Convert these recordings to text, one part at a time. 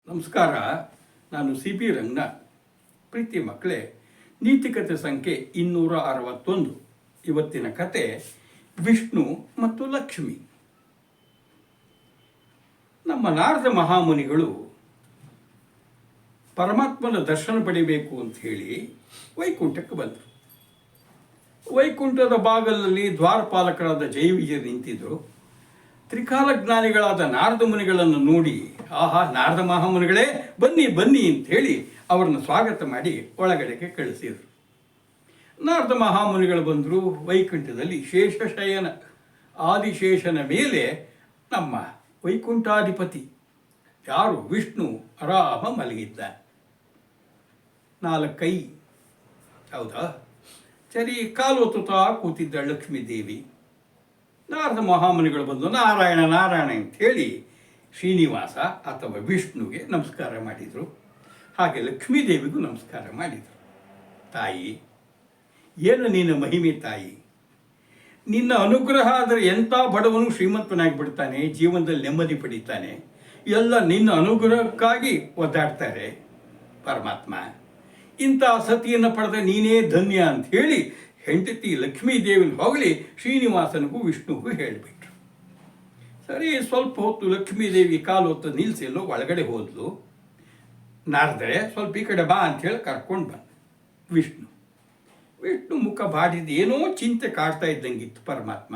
ನಮಸ್ಕಾರ. ನಾನು C P Ranganath. ಪ್ರೀತಿ ಮಕ್ಕಳೇ, ನೀತಿಕತೆ ಸಂಖ್ಯೆ 261. ಇವತ್ತಿನ ಕತೆ ವಿಷ್ಣು ಮತ್ತು ಲಕ್ಷ್ಮಿ. ನಮ್ಮ ನಾರದ ಮಹಾಮುನಿಗಳು ಪರಮಾತ್ಮನ ದರ್ಶನ ಪಡಿಬೇಕು ಅಂತ ಹೇಳಿ ವೈಕುಂಠಕ್ಕೆ ಬಂದರು. ವೈಕುಂಠದ ಬಾಗಲಲ್ಲಿ ದ್ವಾರಪಾಲಕರಾದ ಜಯವಿಜಯ ನಿಂತಿದ್ದರು. ತ್ರಿಕಾಲ ಜ್ಞಾನಿಗಳಾದ ನಾರದ ಮುನಿಗಳನ್ನು ನೋಡಿ, ಆಹಾ ನಾರದ ಮಹಾಮುನಿಗಳೇ ಬನ್ನಿ ಬನ್ನಿ ಅಂತ ಹೇಳಿ ಅವರನ್ನು ಸ್ವಾಗತ ಮಾಡಿ ಒಳಗಡೆಗೆ ಕಳಿಸಿದರು. ನಾರದ ಮಹಾಮುನಿಗಳು ಬಂದರು. ವೈಕುಂಠದಲ್ಲಿ ಶೇಷಶಯನ ಆದಿಶೇಷನ ಮೇಲೆ ನಮ್ಮ ವೈಕುಂಠಾಧಿಪತಿ ಯಾರು ವಿಷ್ಣು ಆರಾಮ ಮಲಗಿದ್ದ. 4 ಕೈ, ಹೌದಾ? ಸರಿ, ಕಾಲು ಒತ್ತುತ್ತಾ ಕೂತಿದ್ದ ಲಕ್ಷ್ಮೀ ದೇವಿ. ನಾರದ ಮಹಾಮುನಿಗಳು ಬಂದು ನಾರಾಯಣ ನಾರಾಯಣ ಅಂತ ಹೇಳಿ ಶ್ರೀನಿವಾಸ ಅಥವಾ ವಿಷ್ಣುಗೆ ನಮಸ್ಕಾರ ಮಾಡಿದರು. ಹಾಗೆ ಲಕ್ಷ್ಮೀ ದೇವಿಗೂ ನಮಸ್ಕಾರ ಮಾಡಿದರು. ತಾಯಿ, ಏನು ನಿನ್ನ ಮಹಿಮೆ ತಾಯಿ, ನಿನ್ನ ಅನುಗ್ರಹ ಆದರೆ ಎಂಥ ಬಡವನು ಶ್ರೀಮಂತನಾಗಿ ಬಿಡ್ತಾನೆ, ಜೀವನದಲ್ಲಿ ನೆಮ್ಮದಿ ಪಡಿತಾನೆ. ಎಲ್ಲ ನಿನ್ನ ಅನುಗ್ರಹಕ್ಕಾಗಿ ಒದ್ದಾಡ್ತಾರೆ ಪರಮಾತ್ಮ. ಇಂಥ ಸತಿಯನ್ನು ಪಡೆದ ನೀನೇ ಧನ್ಯ ಅಂತ ಹೇಳಿ ಹೆಂಡತಿ ಲಕ್ಷ್ಮೀ ದೇವಿನ ಹೊಗಳಿ ಶ್ರೀನಿವಾಸನಿಗೂ ವಿಷ್ಣುಗೂ ಹೇಳಿಬಿಟ್ರು. ಸರಿ, ಸ್ವಲ್ಪ ಹೊತ್ತು ಲಕ್ಷ್ಮೀ ದೇವಿ ಕಾಲು ಹೊತ್ತು ನಿಲ್ಲಿಸೆಲ್ಲೋ ಒಳಗಡೆ ಹೋದ್ಲು. ನಾರದರೆ ಸ್ವಲ್ಪ ಈ ಕಡೆ ಬಾ ಅಂಥೇಳಿ ಕರ್ಕೊಂಡು ಬಂದ. ವಿಷ್ಣು ಮುಖ ಬಾಡಿದ ಏನೋ ಚಿಂತೆ ಕಾಡ್ತಾ ಇದ್ದಂಗಿತ್ತು ಪರಮಾತ್ಮ.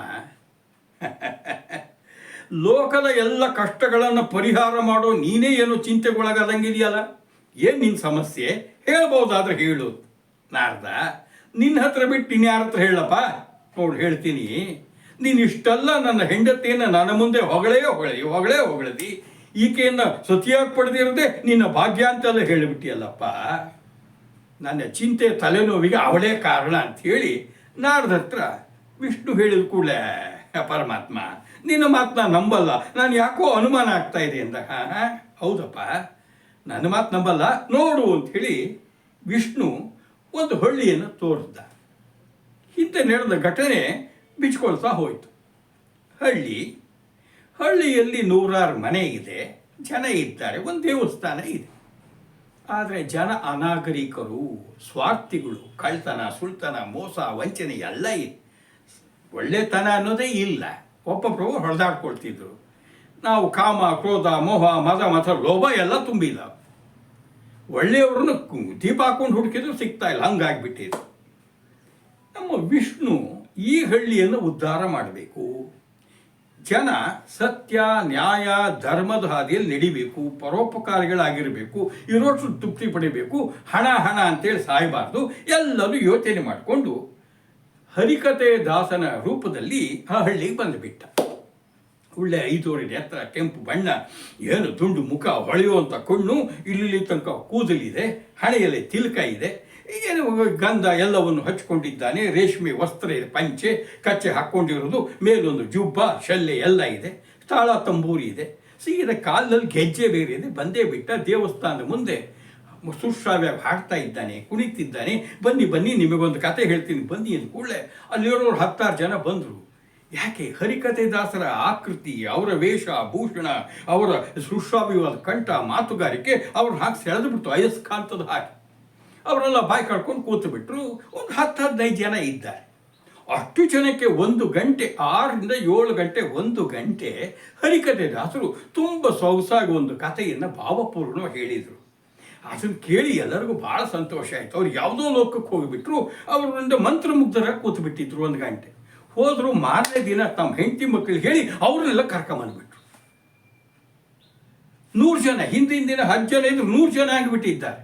ಲೋಕದ ಎಲ್ಲ ಕಷ್ಟಗಳನ್ನು ಪರಿಹಾರ ಮಾಡೋ ನೀನೇ ಏನೋ ಚಿಂತೆಗೊಳಗಾದಂಗಿದೆಯಲ್ಲ, ಏನು ನಿನ್ನ ಸಮಸ್ಯೆ ಹೇಳ್ಬೋದಾದ್ರೆ ಹೇಳು. ನಾರದ, ನಿನ್ನ ಹತ್ರ ಬಿಟ್ಟು ಇನ್ಯಾರ ಹತ್ರ ಹೇಳಪ್ಪ? ನೋಡು ಹೇಳ್ತೀನಿ. ನೀನು ಇಷ್ಟೆಲ್ಲ ನನ್ನ ಹೆಂಡತಿಯನ್ನು ನನ್ನ ಮುಂದೆ ಹೊಗಳದಿ ಈಕೆಯನ್ನು ಸತಿಯಾಗಿ ಪಡೆದಿರದೆ ನಿನ್ನ ಭಾಗ್ಯ ಅಂತೆಲ್ಲ ಹೇಳಿಬಿಟ್ಟಿಯಲ್ಲಪ್ಪ. ನನ್ನ ಚಿಂತೆ ತಲೆನೋವಿಗೆ ಅವಳೇ ಕಾರಣ ಅಂಥೇಳಿ ನಾರದ ಹತ್ರ ವಿಷ್ಣು ಹೇಳಿದ ಕೂಡಲೇ, ಪರಮಾತ್ಮ ನಿನ್ನ ಮಾತು ನಾನು ನಂಬಲ್ಲ, ನಾನು ಯಾಕೋ ಅನುಮಾನ ಆಗ್ತಾ ಇದೆ ಅಂದ. ಹೌದಪ್ಪ, ನನ್ನ ಮಾತು ನಂಬಲ್ಲ, ನೋಡು ಅಂಥೇಳಿ ವಿಷ್ಣು ಒಂದು ಹಳ್ಳಿಯನ್ನು ತೋರಿಸ್ದ. ಹಿಂದೆ ನಡೆದ ಘಟನೆ ಬಿಚ್ಕೊಳ್ತಾ ಹೋಯಿತು. ಹಳ್ಳಿಯಲ್ಲಿ 100 ಮನೆ ಇದೆ, ಜನ ಇದ್ದಾರೆ, ಒಂದು ದೇವಸ್ಥಾನ ಇದೆ. ಆದರೆ ಜನ ಅನಾಗರಿಕರು, ಸ್ವಾರ್ಥಿಗಳು, ಕಳ್ತನ, ಸುಳ್ತನ, ಮೋಸ, ವಂಚನೆ ಎಲ್ಲ ಇದೆ. ಒಳ್ಳೆತನ ಅನ್ನೋದೇ ಇಲ್ಲ. ಒಬ್ಬೊಬ್ಬರು ಹೊಡೆದಾಡ್ಕೊಳ್ತಿದ್ರು. ನಾವು ಕಾಮ, ಕ್ರೋಧ, ಮೋಹ, ಮದ, ಲೋಭ ಎಲ್ಲ ತುಂಬಿಲ್ಲ. ಒಳ್ಳೆಯವ್ರನ್ನ ದೀಪ ಹಾಕೊಂಡು ಹುಡುಕಿದ್ರು ಸಿಗ್ತಾ ಇಲ್ಲ, ಹಂಗಾಗಿಬಿಟ್ಟಿದ್ರು. ನಮ್ಮ ವಿಷ್ಣು ಈ ಹಳ್ಳಿಯನ್ನು ಉದ್ಧಾರ ಮಾಡಬೇಕು. ಜನ ಸತ್ಯ, ನ್ಯಾಯ, ಧರ್ಮದ ಹಾದಿಯಲ್ಲಿ ನಡಿಬೇಕು, ಪರೋಪಕಾರಿಗಳಾಗಿರಬೇಕು, ಇರೋಷ್ಟು ತೃಪ್ತಿ ಪಡಿಬೇಕು, ಹಣ ಅಂತೇಳಿ ಸಾಯಬಾರ್ದು. ಎಲ್ಲರೂ ಯೋಚನೆ ಮಾಡಿಕೊಂಡು ಹರಿಕತೆ ದಾಸನ ರೂಪದಲ್ಲಿ ಆ ಹಳ್ಳಿಗೆ ಬಂದುಬಿಟ್ಟ. ಒಳ್ಳೆ 5 ಅಡಿ ಎತ್ತರ, ಕೆಂಪು ಬಣ್ಣ, ಏನು ತುಂಡು ಮುಖ, ಹೊಳೆಯುವಂಥ ಕಣ್ಣು, ಇಲ್ಲಿ ತನಕ ಕೂದಲಿದೆ, ಹಣೆಯಲ್ಲಿ ತಿಲಕ ಇದೆ, ಏನು ಗಂಧ ಎಲ್ಲವನ್ನು ಹಚ್ಕೊಂಡಿದ್ದಾನೆ. ರೇಷ್ಮೆ ವಸ್ತ್ರ ಇದೆ, ಪಂಚೆ ಕಚ್ಚೆ ಹಾಕ್ಕೊಂಡಿರೋದು, ಮೇಲೊಂದು ಜುಬ್ಬ, ಶಲ್ಲೆ ಎಲ್ಲ ಇದೆ, ತಾಳ ತಂಬೂರಿ ಇದೆ, ಸೀದಾ ಕಾಲಲ್ಲಿ ಗೆಜ್ಜೆ ಬೇರೆ ಇದೆ. ಬಂದೇ ಬಿಟ್ಟ. ದೇವಸ್ಥಾನದ ಮುಂದೆ ಸುಶ್ರಾವ್ಯ ಹಾಡ್ತಾ ಇದ್ದಾನೆ, ಕುಣಿತಿದ್ದಾನೆ. ಬನ್ನಿ ನಿಮಗೊಂದು ಕತೆ ಹೇಳ್ತೀನಿ ಬನ್ನಿ ಅಂದ ಕೂಡಲೇ ಅಲ್ಲಿರೋರು 10 ಜನ ಬಂದರು. ಯಾಕೆ? ಹರಿಕತೆ ದಾಸರ ಆಕೃತಿ, ಅವರ ವೇಷ ಭೂಷಣ, ಅವರ ಸುಶ್ರಾವ್ಯವಾದ ಕಂಠ, ಮಾತುಗಾರಿಕೆ ಅವ್ರನ್ನ ಹಾಕಿ ಸೆಳೆದು ಬಿಡ್ತು ಅಯಸ್ಕಾಂತದ ಹಾಕಿ. ಅವರೆಲ್ಲ ಬಾಯಿ ಕಳ್ಕೊಂಡು ಕೂತು ಬಿಟ್ಟರು. ಒಂದು 10-15 ಜನ ಇದ್ದಾರೆ. ಅಷ್ಟು ಜನಕ್ಕೆ 1 ಗಂಟೆ, 6ರಿಂದ 7 ಗಂಟೆ, 1 ಗಂಟೆ ಹರಿಕತೆ ದಾಸರು ತುಂಬ ಸೊಗಸಾಗಿ ಒಂದು ಕಥೆಯನ್ನು ಭಾವಪೂರ್ಣವಾಗಿ ಹೇಳಿದರು. ಅದನ್ನು ಕೇಳಿ ಎಲ್ಲರಿಗೂ ಭಾಳ ಸಂತೋಷ ಆಯಿತು. ಅವ್ರು ಯಾವುದೋ ಲೋಕಕ್ಕೆ ಹೋಗಿಬಿಟ್ರು. ಅವರಿಂದ ಮಂತ್ರಮುಗ್ಧರಾಗಿ ಕೂತು ಬಿಟ್ಟಿದ್ರು. 1 ಗಂಟೆ ಹೋದರು. ಮಾರನೇ ದಿನ ತಮ್ಮ ಹೆಂಡತಿ ಮಕ್ಕಳಿಗೆ ಹೇಳಿ ಅವ್ರನ್ನೆಲ್ಲ ಕರ್ಕೊಂಬಂದ್ಬಿಟ್ರು. 100 ಜನ, ಹಿಂದಿನ ದಿನ 10 ಜನ ಇದ್ರು, 100 ಜನ ಆಗಿಬಿಟ್ಟಿದ್ದಾರೆ.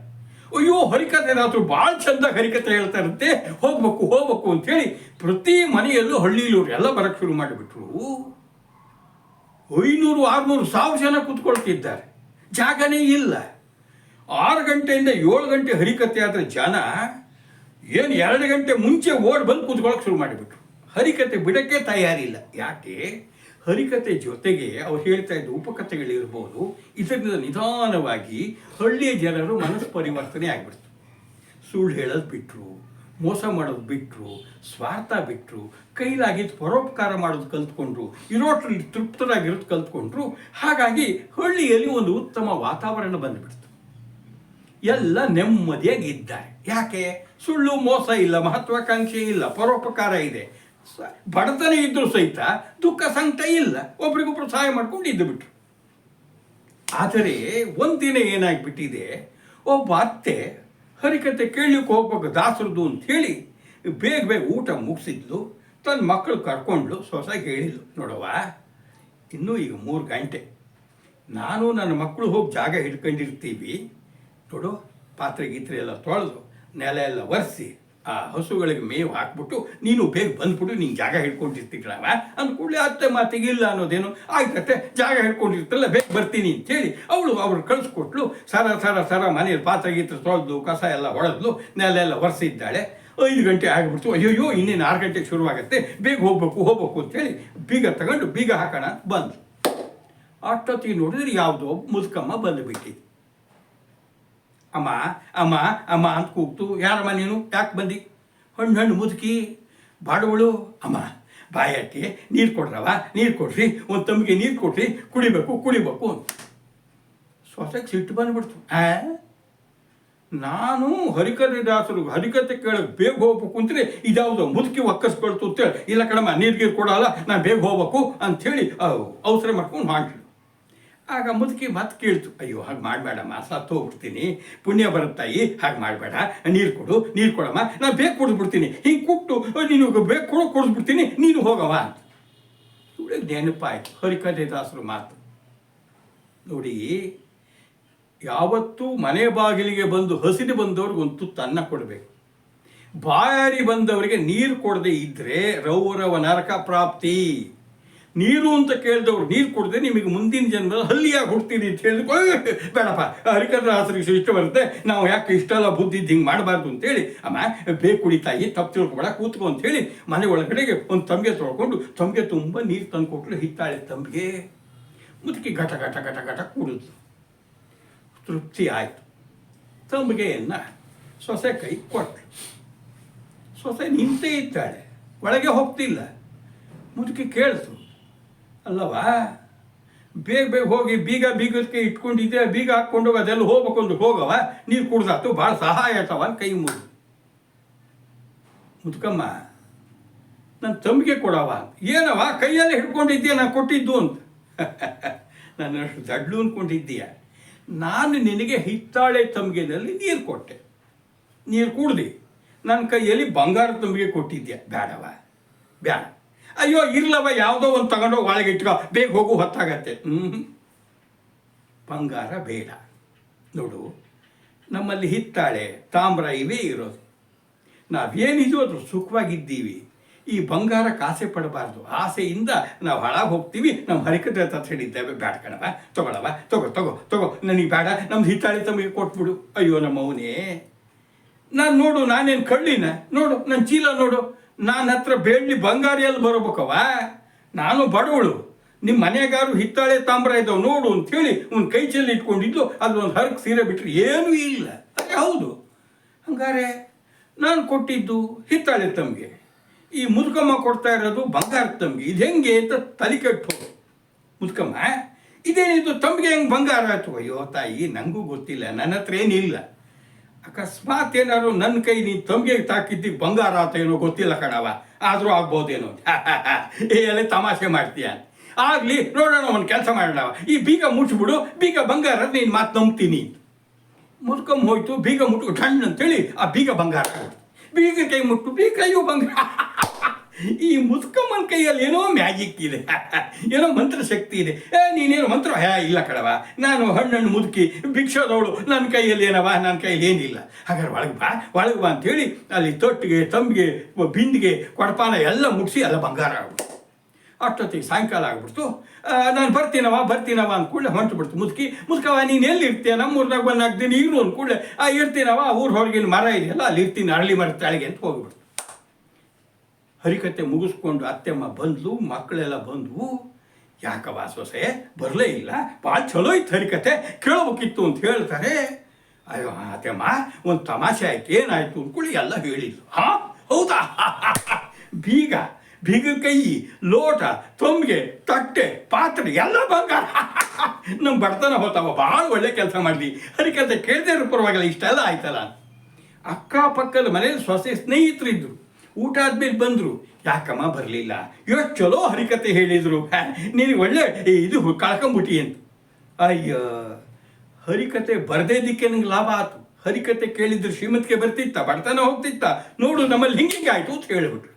ಅಯ್ಯೋ, ಹರಿಕತೆ ದಾಸರು ಭಾಳ ಚಂದ ಹರಿಕತೆ ಹೇಳ್ತಾ ಇರುತ್ತೆ, ಹೋಗ್ಬೇಕು ಅಂಥೇಳಿ ಪ್ರತಿ ಮನೆಯಲ್ಲೂ ಹಳ್ಳಿಲೂರು ಎಲ್ಲ ಬರಕ್ಕೆ ಶುರು ಮಾಡಿಬಿಟ್ರು. 500, 600, 1000 ಜನ ಕೂತ್ಕೊಳ್ತಿದ್ದಾರೆ. ಜಾಗನೇ ಇಲ್ಲ. 6 ಗಂಟೆಯಿಂದ 7 ಗಂಟೆ ಹರಿಕತೆ ಆದರೆ ಜನ ಏನು 2 ಗಂಟೆ ಮುಂಚೆ ಓಡಿ ಬಂದು ಕೂತ್ಕೊಳ್ಳೋಕೆ ಶುರು ಮಾಡಿಬಿಟ್ರು. ಹರಿಕತೆ ಬಿಡೋಕ್ಕೆ ತಯಾರಿಲ್ಲ. ಯಾಕೆ? ಹರಿಕತೆ ಜೊತೆಗೆ ಅವ್ರು ಹೇಳ್ತಾ ಇದ್ದ ಉಪಕಥೆಗಳಿರ್ಬೋದು, ಇದರಿಂದ ನಿಧಾನವಾಗಿ ಹಳ್ಳಿಯ ಜನರು ಮನಸ್ಸು ಪರಿವರ್ತನೆ ಆಗಿಬಿಡ್ತು. ಸುಳ್ಳು ಹೇಳೋದು ಬಿಟ್ಟರು, ಮೋಸ ಮಾಡೋದು ಬಿಟ್ಟರು, ಸ್ವಾರ್ಥ ಬಿಟ್ಟರು, ಕೈಲಾಗಿದ್ದು ಪರೋಪಕಾರ ಮಾಡೋದು ಕಲ್ತ್ಕೊಂಡ್ರು, ಇರೋಟ್ರಲ್ಲಿ ತೃಪ್ತರಾಗಿರೋದು ಕಲ್ತ್ಕೊಂಡ್ರು. ಹಾಗಾಗಿ ಹಳ್ಳಿಯಲ್ಲಿ ಒಂದು ಉತ್ತಮ ವಾತಾವರಣ ಬಂದುಬಿಡ್ತು. ಎಲ್ಲ ನೆಮ್ಮದಿಯಾಗಿದ್ದಾರೆ. ಯಾಕೆ? ಸುಳ್ಳು ಮೋಸ ಇಲ್ಲ, ಮಹತ್ವಾಕಾಂಕ್ಷೆ ಇಲ್ಲ, ಪರೋಪಕಾರ ಇದೆ. ಬಡತನ ಇದ್ರೂ ಸಹಿತ ದುಃಖ ಸಂಕಟ ಇಲ್ಲ, ಒಬ್ರಿಗೊಬ್ರು ಸಹಾಯ ಮಾಡ್ಕೊಂಡು ಇದ್ದು ಬಿಟ್ರು. ಆದರೆ ಒಂದಿನ ಏನಾಗ್ಬಿಟ್ಟಿದೆ, ಒಬ್ಬ ಅತ್ತೆ ಹರಿಕತೆ ಕೇಳಲಿಕ್ಕೆ ಹೋಗ್ಬೇಕು ದಾಸರದು ಅಂತ ಹೇಳಿ ಬೇಗ ಬೇಗ ಊಟ ಮುಗಿಸಿದ್ಲು. ತನ್ನ ಮಕ್ಕಳು ಕರ್ಕೊಂಡ್ಲು. ಸೊಸೆಗೆ ಹೇಳಿದ್ಲು, ನೋಡವ್ವ, ಇನ್ನೂ ಈಗ 3 ಗಂಟೆ, ನಾನು ನನ್ನ ಮಕ್ಕಳು ಹೋಗಿ ಜಾಗ ಹಿಡ್ಕೊಂಡಿರ್ತೀವಿ. ನೋಡು, ಪಾತ್ರೆ ಗೀತ್ರೆ ಎಲ್ಲ ತೊಳೆದು ನೆಲ ಎಲ್ಲ ಒರೆಸಿ ಆ ಹಸುಗಳಿಗೆ ಮೇವು ಹಾಕ್ಬಿಟ್ಟು ನೀನು ಬೇಗ ಬಂದ್ಬಿಟ್ಟು ನೀನು ಜಾಗ ಹಿಡ್ಕೊಂಡಿರ್ತೀಗಳವ ಅಂದ್ಕೂಡಲೇ ಅತ್ತೆ ಮಾತಿಗೆ ಇಲ್ಲ ಅನ್ನೋದೇನು, ಆಯ್ತತ್ತೆ ಜಾಗ ಹಿಡ್ಕೊಂಡಿರ್ತಲ್ಲ ಬೇಗ ಬರ್ತೀನಿ ಅಂತೇಳಿ ಅವ್ರು ಕಳಿಸ್ಕೊಟ್ಲು. ಸರ ಮನೇಲಿ ಪಾತ್ರೆ ಗೀತ್ರೆ ತೊಳೆದು ಕಸ ಎಲ್ಲ ಹೊಡೆದ್ಲು, ನೆಲ ಎಲ್ಲ ಒರೆಸಿದ್ದಾಳೆ. 5 ಗಂಟೆ ಆಗಿಬಿಡ್ತು. ಅಯ್ಯೋ ಇನ್ನೇನು 6 ಗಂಟೆಗೆ ಶುರುವಾಗುತ್ತೆ, ಬೇಗ ಹೋಗ್ಬೇಕು ಅಂತೇಳಿ ಬೀಗ ತಗೊಂಡು ಬೀಗ ಹಾಕೋಣ ಬಂದು ಅಷ್ಟೊತ್ತಿಗೆ ನೋಡಿದ್ರೆ ಯಾವುದೋ ಮುದುಕಮ್ಮ ಬಂದುಬಿಟ್ಟಿದ್ದು. ಅಮ್ಮ ಅಮ್ಮ ಅಮ್ಮ ಅಂತ ಕೂಗ್ತು. ಯಾರಮ್ಮ ನೀನು, ಯಾಕೆ ಬಂದಿ? ಹಣ್ಣು ಮುದುಕಿ ಬಾಡುವಳು. ಅಮ್ಮ ಬಾಯಕ್ಕೆ ನೀರು ಕೊಡ್ರವ, ನೀರು ಕೊಡ್ರಿ, ಒಂದು ತಮ್ಮಿಗೆ ನೀರು ಕೊಡ್ರಿ, ಕುಡಿಬೇಕು ಅಂತ. ಸೊಸೆಗೆ ಸಿಟ್ಟು ಬಂದುಬಿಡ್ತು. ನಾನು ಹರಿಕತೆ ಕೇಳಕ್ಕೆ ಬೇಗ ಹೋಗ್ಬೇಕು ಅಂತೇಳಿ ಇದ್ಯಾವುದೋ ಮುದುಕಿ ಒಕ್ಕಸ್ಕೊಳ್ತು ಅಂತೇಳಿ, ಇಲ್ಲ ಕಣಮ್ಮ ನೀರು ಕೊಡಲ್ಲ, ನಾನು ಬೇಗ ಹೋಗ್ಬೇಕು ಅಂಥೇಳಿ ಅವಸರ ಮಾಡ್ಕೊಂಡು ಮಾಡಿದ್ರು. ಆಗ ಮುದುಕಿ ಮತ್ತೆ ಕೇಳ್ತು, ಅಯ್ಯೋ ಹಾಗೆ ಮಾಡಬೇಡಮ್ಮ, ಸತ್ತು ಹೋಗ್ಬಿಡ್ತೀನಿ, ಪುಣ್ಯ ಬರುತ್ತಾಯಿ, ಹಾಗೆ ಮಾಡಬೇಡ, ನೀರು ಕೊಡಮ್ಮ, ನಾನು ಬೇಗ ಕೊಡಿಸ್ಬಿಡ್ತೀನಿ, ಹಿಂಗೆ ಕೊಟ್ಟು ನೀನು ಬೇಗ ಕೊಡಿಸ್ಬಿಡ್ತೀನಿ, ನೀನು ಹೋಗವ ಅಂತ. ಇವಳಿಗೆ ನೆನಪಾಯ್ತು ಹರಿಕತೆ ದಾಸರು ಮಾತು. ನೋಡಿ, ಯಾವತ್ತೂ ಮನೆ ಬಾಗಿಲಿಗೆ ಬಂದು ಹಸಿದು ಬಂದವ್ರಿಗೆ ಒಂದು ತುತ್ತು ಅನ್ನ ಕೊಡಬೇಕು. ಬಾಯಾರಿ ಬಂದವರಿಗೆ ನೀರು ಕೊಡದೆ ಇದ್ದರೆ ರೌರವ ನರಕ ಪ್ರಾಪ್ತಿ. ನೀರು ಅಂತ ಕೇಳಿದವ್ರು ನೀರು ಕೊಡದೆ ನಿಮಗೆ ಮುಂದಿನ ಜನ್ಮದಲ್ಲಿ ಹಲ್ಲಿಯಾಗಿ ಹುಡ್ತೀನಿ ಅಂತ ಹೇಳಿದ್ರೆ ಬೇಡಪ್ಪ, ಹರಿಕತೆ ದಾಸರಿಗೆ ಇಷ್ಟ ಬರುತ್ತೆ, ನಾವು ಯಾಕೆ ಇಷ್ಟೆಲ್ಲ ಬುದ್ಧಿ ಹಿಂಗೆ ಮಾಡಬಾರ್ದು ಅಂತೇಳಿ, ಅಮ್ಮ ಬೇಗ ಕುಡಿತಾಯಿ, ತಪ್ಪು ತಿಳ್ಕೊಬೇಡ, ಕೂತ್ಕೊ ಅಂತೇಳಿ ಮನೆ ಒಳಗಡೆಗೆ ಒಂದು ತಮ್ಗೆ ತೊಳ್ಕೊಂಡು ತಮ್ಗೆ ತುಂಬ ನೀರು ತಂದು ಕೊಟ್ಟಲು. ಹಿತ್ತಾಳೆ ತಮ್ಗೆ ಮುದುಕಿ ಘಟ ಘಟ ಘಟ ಘಟ ಕುಡಿದ್ಲು. ತೃಪ್ತಿ ಆಯಿತು. ತಂಬಿಗೆಯನ್ನು ಸೊಸೆ ಕೈ ಕೊಟ್ಟಳು. ಸೊಸೆ ನಿಂತೇ ಇದ್ದಾಳೆ, ಒಳಗೆ ಹೋಗ್ತಿಲ್ಲ. ಮುದುಕಿ ಕೇಳಿತು, ಅಲ್ಲವಾ ಬೇಗ ಹೋಗಿ ಬೀಗಕ್ಕೆ ಇಟ್ಕೊಂಡಿದ್ದೆ, ಬೀಗ ಹಾಕ್ಕೊಂಡು ಅದೆಲ್ಲ ಹೋಗ್ಬೇಕು ಹೋಗವ, ನೀರು ಕುಡ್ದಾತು, ಭಾಳ ಸಹಾಯ ಆಯ್ತವ ಅಂತ ಕೈ ಮುದುಕಮ್ಮ ನನ್ನ ತಂಬಿಗೆ ಕೊಡವ. ಏನವ ಕೈಯಲ್ಲಿ ಹಿಡ್ಕೊಂಡಿದ್ದೀಯ, ನಾನು ಕೊಟ್ಟಿದ್ದು ಅಂತ. ನನ್ನಷ್ಟು ದಡ್ಲು ಅಂದ್ಕೊಂಡಿದ್ದೀಯ. ನಾನು ನಿನಗೆ ಹಿತ್ತಾಳೆ ತಂಬಿಗೆನಲ್ಲಿ ನೀರು ಕೊಟ್ಟೆ, ನೀರು ಕುಡ್ದು ನನ್ನ ಕೈಯಲ್ಲಿ ಬಂಗಾರ ತಂಬಿಗೆ ಕೊಟ್ಟಿದ್ದೆ. ಬೇಡವ, ಬೇಡ. ಅಯ್ಯೋ ಇರ್ಲವ, ಯಾವುದೋ ಒಂದು ತಗೊಂಡೋಗಿ ಒಳಗೆ ಇಟ್ಕೋ, ಬೇಗ ಹೋಗು, ಹೊತ್ತಾಗತ್ತೆ. ಬಂಗಾರ ಬೇಡ. ನೋಡು, ನಮ್ಮಲ್ಲಿ ಹಿತ್ತಾಳೆ ತಾಮ್ರ ಇವೇ ಇರೋದು. ನಾವೇನಿದು ಅದ್ರ ಸುಖವಾಗಿದ್ದೀವಿ. ಈ ಬಂಗಾರಕ್ಕೆ ಆಸೆ ಪಡಬಾರ್ದು. ಆಸೆಯಿಂದ ನಾವು ಹಾಳಾಗಿ ಹೋಗ್ತೀವಿ. ನಮ್ಮ ಹರಿಕತೆ ಅಂತ ಹೇಳಿದ್ದೇವೆ. ಬೇಡ ಕಣವ, ತಗೊಳವ, ತಗೋ ನನಗೆ ಬೇಡ, ನಮ್ದು ಹಿತ್ತಾಳೆ ತಮಗೆ ಕೊಟ್ಬಿಡು. ಅಯ್ಯೋ ನಮ್ಮವನೇ, ನಾನೇನು ಕಳ್ಳಿನ? ನೋಡು ನನ್ನ ಚೀಲ ನೋಡು, ನನ್ನ ಹತ್ರ ಬೆಳ್ಳಿ ಬಂಗಾರಿಯಲ್ಲಿ ಬರಬೇಕವ. ನಾನು ಬಡವಳು, ನಿಮ್ಮ ಮನೆಗಾರು ಹಿತ್ತಾಳೆ ತಾಮ್ರ ಇದ್ದಾವೆ ನೋಡು ಅಂಥೇಳಿ ಒಂದು ಕೈ ಚೆಲ್ಲಿ ಇಟ್ಕೊಂಡಿದ್ದು, ಅದು ಒಂದು ಹರಕು ಸೀರೆ ಬಿಟ್ಟರೆ ಏನೂ ಇಲ್ಲ. ಅದೇ ಹೌದು. ಹಂಗಾರೆ ನಾನು ಕೊಟ್ಟಿದ್ದು ಹಿತ್ತಾಳೆ ತಮಗೆ, ಈ ಮುದುಕಮ್ಮ ಕೊಡ್ತಾ ಇರೋದು ಬಂಗಾರದ ತಮಗೆ. ಇದು ಹೆಂಗೆ ಅಂತ ತಲೆ ಕೆಟ್ಟು ಮುದುಕಮ್ಮ, ಇದೇನಿದು ತಮಗೆ ಹೆಂಗೆ ಬಂಗಾರ ಆಯ್ತು? ಅಯ್ಯೋ ತಾಯಿ, ನನಗೂ ಗೊತ್ತಿಲ್ಲ, ನನ್ನ ಹತ್ರ ಏನಿಲ್ಲ. ಅಕಸ್ಮಾತ್ ಏನಾದ್ರು ನನ್ನ ಕೈ ನೀನು ತಮಗೆ ತಾಕಿದ್ದಿಗೆ ಬಂಗಾರ ಆತ ಏನೋ ಗೊತ್ತಿಲ್ಲ ಕಣವ, ಆದರೂ ಆಗ್ಬೋದೇನೋ. ಎಲ್ಲ ತಮಾಷೆ ಮಾಡ್ತೀಯ. ಆಗಲಿ ನೋಡೋಣ, ಒಂದು ಕೆಲಸ ಮಾಡೋಣವ, ಈ ಬೀಗ ಮುಚ್ಚಿಬಿಡು, ಬೀಗ ಬಂಗಾರ ನೀನು ಮಾತು ನಂಬ್ತೀನಿ. ಮುದ್ಕಮ್ಮ ಹೋಯ್ತು, ಬೀಗ ಮುಟ್ಟು ಠಣ್ ಅಂತೇಳಿ ಆ ಬೀಗ ಬಂಗಾರ. ಬೀಗ ಕೈ ಮುಟ್ಟು ಬೀಗ ಕೈಯು ಬಂಗಾರ. ಈ ಮುದ್ಕಮ್ಮನ ಕೈಯಲ್ಲಿ ಏನೋ ಮ್ಯಾಜಿಕ್ ಇದೆ, ಏನೋ ಮಂತ್ರ ಶಕ್ತಿ ಇದೆ. ನೀನೇನು ಮಂತ್ರ? ಇಲ್ಲ ಕಣವ, ನಾನು ಹಣ್ಣು ಮುದುಕಿ ಭಿಕ್ಷೋದವಳು, ನನ್ನ ಕೈಯಲ್ಲಿ ಏನವ, ನನ್ನ ಕೈಯಲ್ಲಿ ಏನಿಲ್ಲ. ಹಾಗಾದ್ರೆ ಒಳಗೆ ಬಾ ಅಂತೇಳಿ ಅಲ್ಲಿ ತೊಟ್ಟಿಗೆ, ತಂಬಿಗೆ, ಬಿಂದಿಗೆ, ಕೊಡಪಾನ ಎಲ್ಲ ಮುಗಿಸಿ ಎಲ್ಲ ಬಂಗಾರ ಆಗ್ಬಿಡ್ತು. ಅಷ್ಟೊತ್ತಿಗೆ ಸಾಯಂಕಾಲ ಆಗ್ಬಿಡ್ತು. ನಾನು ಬರ್ತೀನವ ಅಂದ್ಕೂಡಲೇ ಹೊಂಟುಬಿಡ್ತು ಮುದುಕವ. ನೀನು ಎಲ್ಲಿ ಇರ್ತೀಯ? ನಮ್ಮೂರ್ನಾಗ ಬಂದು ಹಾಕ್ತೀನಿ ಇರು ಅಂದ್ಕೂಡಲೇ ಇರ್ತೀನವ, ಊರು ಹೊರಗಿನ ಮರ ಇದೆಯಲ್ಲ ಅಲ್ಲಿ ಇರ್ತೀನಿ, ಅರಳಿ ಮರ ತಾಳಿಗೆ ಅಂತ ಹೋಗ್ಬಿಡ್ತು. ಹರಿಕತೆ ಮುಗಿಸ್ಕೊಂಡು ಅತ್ತೆಮ್ಮ ಬಂದ್ಲು, ಮಕ್ಕಳೆಲ್ಲ ಬಂದ್ವು. ಯಾಕವ ಸೊಸೆ ಬರಲೇ ಇಲ್ಲ? ಭಾಳ ಚಲೋ ಇತ್ತು ಹರಿಕತೆ, ಕೇಳಬೇಕಿತ್ತು ಅಂತ ಹೇಳ್ತಾರೆ. ಅಯ್ಯೋ ಅತ್ತಮ್ಮ ಒಂದು ತಮಾಷೆ ಆಯ್ತು, ಏನಾಯ್ತು ಅಂದ್ಕೊಳ್ಳಿ ಎಲ್ಲ ಹೇಳಿದ್ಲು. ಹಾಂ ಹೌದಾ ಬೀಗ ಬೀಗ ಕೈ, ಲೋಟ, ತೊಂಬಿಗೆ, ತಟ್ಟೆ, ಪಾತ್ರೆ ಎಲ್ಲ ಬಂಗಾರ. ನಮ್ಮ ಬಡತನ ಹೋತಾವ, ಭಾಳ ಒಳ್ಳೆ ಕೆಲಸ ಮಾಡಿದ್ವಿ, ಹರಿ ಕೆಲಸ ಕೇಳದೇ ಇರೋ ಪರವಾಗಿಲ್ಲ, ಇಷ್ಟೆಲ್ಲ ಆಯ್ತಲ್ಲ. ಅಕ್ಕಪಕ್ಕದ ಮನೇಲಿ ಸೊಸೆ ಸ್ನೇಹಿತರಿದ್ರು, ಊಟ ಆದ್ಮೇಲೆ ಬಂದರು. ಯಾಕಮ್ಮ ಬರಲಿಲ್ಲ? ಎಷ್ಟು ಚಲೋ ಹರಿಕತೆ ಹೇಳಿದರು, ನೀನು ಒಳ್ಳೆ ಇದು ಕಳ್ಕೊಂಬಿಟ್ಟಿ ಅಂತ. ಅಯ್ಯ, ಹರಿಕತೆ ಬರದೇದಕ್ಕೆ ನಂಗೆ ಲಾಭ ಆಯ್ತು. ಹರಿಕತೆ ಕೇಳಿದ್ರು ಶ್ರೀಮಂತಿಗೆ ಬರ್ತಿತ್ತ, ಬಡತನ ಹೋಗ್ತಿತ್ತ, ನೋಡು ನಮ್ಮಲ್ಲಿ ಹಿಂಗೆ ಆಯಿತು ಅಂತ ಹೇಳಿಬಿಟ್ರು.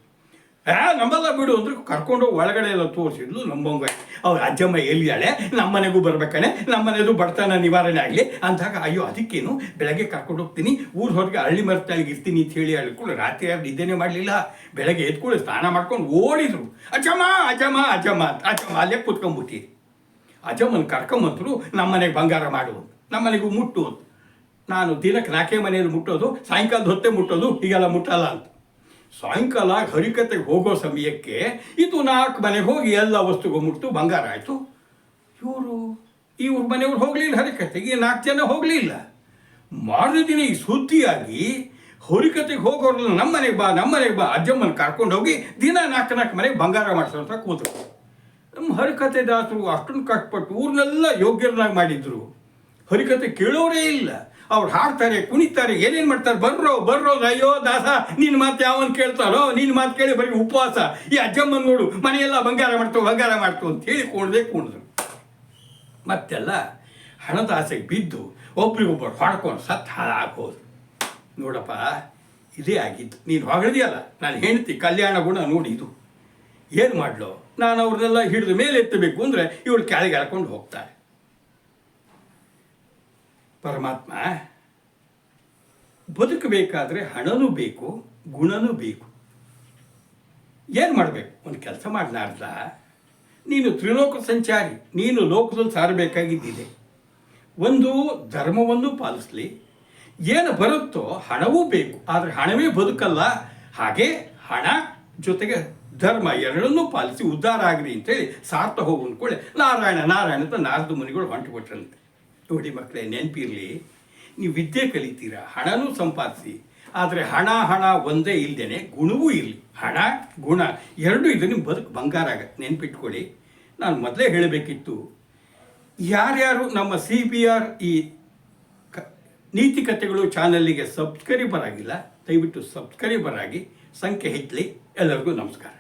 ನಮ್ಮಲ್ಲ ಬಿಡು ಅಂದ್ರು. ಕರ್ಕೊಂಡು ಒಳಗಡೆ ಎಲ್ಲ ತೋರಿಸಿದ್ಲು. ನಂಬಂಗ ಅವ್ರ ಅಜ್ಜಮ್ಮ ಎಲ್ಲಿಯಾಳೆ, ನಮ್ಮನೆಗೂ ಬರ್ಬೇಕಣೆ, ನಮ್ಮನೆದು ಬಡತನ ನಿವಾರಣೆ ಆಗಲಿ ಅಂದಾಗ, ಅಯ್ಯೋ ಅದಕ್ಕೇನು ಬೆಳಗ್ಗೆ ಕರ್ಕೊಂಡು ಹೋಗ್ತೀನಿ, ಊರು ಹೊರಗೆ ಹಳ್ಳಿ ಮರತಾಳಿಗೆ ಇರ್ತೀನಿ ಅಂತ ಹೇಳಿ ಹೇಳ್ಕೊಂಡು ರಾತ್ರಿ ಯಾರು ನಿದ್ದೆನೇ ಮಾಡಲಿಲ್ಲ. ಬೆಳಗ್ಗೆ ಎದ್ಕೊಂಡು ಸ್ನಾನ ಮಾಡ್ಕೊಂಡು ಓಡಿದ್ರು. ಅಜ್ಜಮ್ಮ ಅಜ್ಜಮ್ಮ ಅಜ್ಜಮ್ಮ ಅಂತ. ಅಜ್ಜಮ್ಮ ಅಲ್ಲೇ ಕೂತ್ಕೊಂಡ್ಬಿಟ್ಟಿರಿ. ಅಜ್ಜಮ್ಮನ ಕರ್ಕೊಂಬಂತರು, ನಮ್ಮನೆಗೆ ಬಂಗಾರ ಮಾಡು, ನಮ್ಮನೆಗೂ ಮುಟ್ಟು ಅಂತ. ನಾನು ದಿನಕ್ಕೆ 4 ಮನೆಯಲ್ಲಿ ಮುಟ್ಟೋದು, ಸಾಯಂಕಾಲದ ಹೊತ್ತೆ ಮುಟ್ಟೋದು, ಹೀಗೆಲ್ಲ ಮುಟ್ಟಲ್ಲ ಅಂತ. ಸಾಯಂಕಾಲ ಹರಿಕತೆಗೆ ಹೋಗೋ ಸಮಯಕ್ಕೆ ಇದು 4 ಮನೆಗೆ ಹೋಗಿ ಎಲ್ಲ ವಸ್ತುಗೂ ಮುಟ್ಟು ಬಂಗಾರ ಆಯಿತು. ಇವ್ರ ಮನೆಯವ್ರು ಹೋಗಲಿಲ್ಲ ಹರಿಕತೆಗೆ, 4 ಜನ ಹೋಗಲಿಲ್ಲ. ಮಾರನೇ ದಿನ ಈ ಸುದ್ದಿಯಾಗಿ ಹರಿಕತೆಗೆ ಹೋಗೋರಲ್ಲ ನಮ್ಮನೆಗೆ ಬಾ ಅಜ್ಜಮ್ಮನ ಕರ್ಕೊಂಡು ಹೋಗಿ ದಿನ 4 ಮನೆಗೆ ಬಂಗಾರ ಮಾಡಿಸೋಂತ ಕೂತರು. ನಮ್ಮ ಹರಿಕತೆ ದಾಸರು ಅಷ್ಟೊಂದು ಕಷ್ಟಪಟ್ಟು ಊರನ್ನೆಲ್ಲ ಯೋಗ್ಯರನ್ನಾಗಿ ಮಾಡಿದ್ರು. ಹರಿಕತೆ ಕೇಳೋರೇ ಇಲ್ಲ. ಅವ್ರು ಹಾಡ್ತಾರೆ, ಕುಣಿತಾರೆ, ಏನೇನು ಮಾಡ್ತಾರೆ, ಬರ್ರೋ ಅಯ್ಯೋ ದಾಸ, ನಿನ್ನ ಮಾತು ಯಾವನ್ ಕೇಳ್ತಾರೋ, ನಿನ್ನ ಮಾತು ಕೇಳಿ ಬರೀ ಉಪವಾಸ. ಈ ಅಜ್ಜಮ್ಮನ ನೋಡು, ಮನೆಯೆಲ್ಲ ಬಂಗಾರ ಮಾಡ್ತು ಅಂತ ಹೇಳಿ ಕುಣಿದ್ರು. ಮತ್ತೆಲ್ಲ ಹಣದ ಆಸೆಗೆ ಬಿದ್ದು ಒಬ್ರಿಗೊಬ್ಬರು ಹೊಡ್ಕೊಂಡು ಹಾಳಾಗೋದು. ನೋಡಪ್ಪ, ಇದೇ ಆಗಿದ್ದು. ನೀನು ಹೊಗಳಿದೆಯಲ್ಲ, ನಾನು ಹೆಂಡ್ತಿ ಕಲ್ಯಾಣ ಗುಣ ನೋಡಿದ್ದು. ಏನು ಮಾಡ್ಲೋ, ನಾನು ಅವ್ರನ್ನೆಲ್ಲ ಹಿಡಿದು ಮೇಲೆ ಎತ್ತಬೇಕು ಅಂದರೆ ಇವಳು ಕೆಳಗೆ ಎಳ್ಕೊಂಡು ಹೋಗ್ತಾರೆ. ಪರಮಾತ್ಮ ಬದುಕಬೇಕಾದ್ರೆ ಹಣನೂ ಬೇಕು, ಗುಣನೂ ಬೇಕು. ಏನು ಮಾಡಬೇಕು? ಒಂದು ಕೆಲಸ ಮಾಡಲಾರ್ದ, ನೀನು ತ್ರಿಲೋಕ ಸಂಚಾರಿ, ನೀನು ಲೋಕದಲ್ಲಿ ಸಾರಬೇಕಾಗಿದ್ದಿದೆ. ಒಂದು ಧರ್ಮವನ್ನು ಪಾಲಿಸಲಿ, ಏನು ಬರುತ್ತೋ ಹಣವೂ ಬೇಕು, ಆದರೆ ಹಣವೇ ಬದುಕಲ್ಲ. ಹಾಗೆ ಹಣ ಜೊತೆಗೆ ಧರ್ಮ ಎರಡನ್ನೂ ಪಾಲಿಸಿ ಉದ್ಧಾರ ಆಗಲಿ ಅಂತೇಳಿ ಸಾರ್ಥ ಹೋಗು ಅಂದ್ಕೊಳ್ಳಿ. ನಾರಾಯಣ ಅಂತ ನಾರದ ಮುನಿಗಳು ಹೊಂಟುಬಿಟ್ರಂತೆ. ನೋಡಿ ಮಕ್ಕಳೇ, ನೆನಪಿರಲಿ, ನೀವು ವಿದ್ಯೆ ಕಲಿತೀರ, ಹಣನೂ ಸಂಪಾದಿಸಿ, ಆದರೆ ಹಣ ಒಂದೇ ಇಲ್ಲದೇನೆ ಗುಣವೂ ಇರಲಿ. ಹಣ ಗುಣ ಎರಡೂ ಇದು ನಿಮ್ಮ ಬದುಕು ಬಂಗಾರ ಆಗತ್ತೆ, ನೆನ್ಪಿಟ್ಕೊಳ್ಳಿ. ನಾನು ಮೊದಲೇ ಹೇಳಬೇಕಿತ್ತು, ಯಾರ್ಯಾರು ನಮ್ಮ CBR ಈ ನೀತಿಕತೆಗಳು ಚಾನಲ್ಲಿಗೆ ಸಬ್ಸ್ಕ್ರೈಬರ್ ಆಗಿಲ್ಲ, ದಯವಿಟ್ಟು ಸಬ್ಸ್ಕ್ರೈಬರ್ ಆಗಿ, ಸಂಖ್ಯೆ ಹೆಚ್ಚಲಿ. ಎಲ್ಲರಿಗೂ ನಮಸ್ಕಾರ.